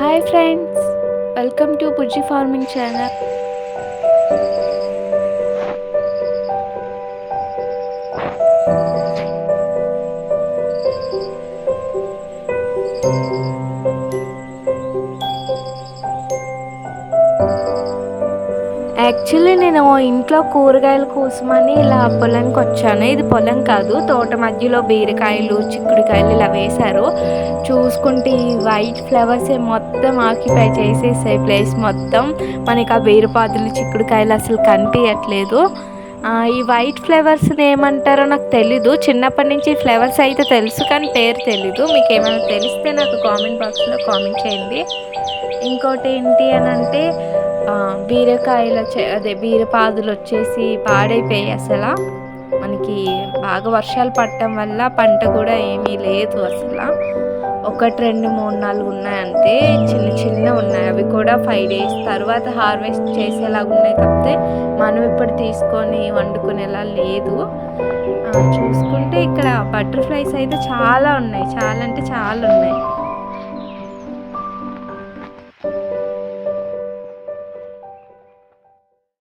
Hi friends, welcome to Bujji farming channel. Actually నేను ఇంట్లో కూరగాయల కోసమని ఇలా పొలానికి వచ్చాను. ఇది పొలం కాదు, తోట మధ్యలో బీరకాయలు, చిక్కుడుకాయలు ఇలా వేశారు. చూసుకుంటే ఈ వైట్ ఫ్లవర్సే మొత్తం ఆక్యుపై చేసేసాయి ప్లేస్ మొత్తం. మనకి ఆ బీరపాదులు, చిక్కుడుకాయలు అసలు కనిపించట్లేదు. ఈ వైట్ ఫ్లవర్స్ని ఏమంటారో నాకు తెలీదు. చిన్నప్పటి నుంచి ఫ్లవర్స్ అయితే తెలుసు కానీ పేరు తెలీదు. మీకు ఏమైనా తెలిస్తే నాకు కామెంట్ బాక్స్లో కామెంట్ చేయండి. ఇంకోటి ఏంటి అని అంటే బీరకాయల బీరపాదులు వచ్చేసి పాడైపోయాయి. అసలు మనకి బాగా వర్షాలు పడటం వల్ల పంట కూడా ఏమీ లేదు. అసలు 1, 2, 3, 4 ఉన్నాయంటే చిన్న చిన్న ఉన్నాయి. అవి కూడా 5 days తర్వాత హార్వెస్ట్ చేసేలాగా ఉన్నాయి. తప్పితే మనం ఇప్పుడు తీసుకొని వండుకునేలా లేదు. చూసుకుంటే ఇక్కడ బటర్ఫ్లైస్ అయితే చాలా ఉన్నాయి. చాలా అంటే చాలా ఉన్నాయి.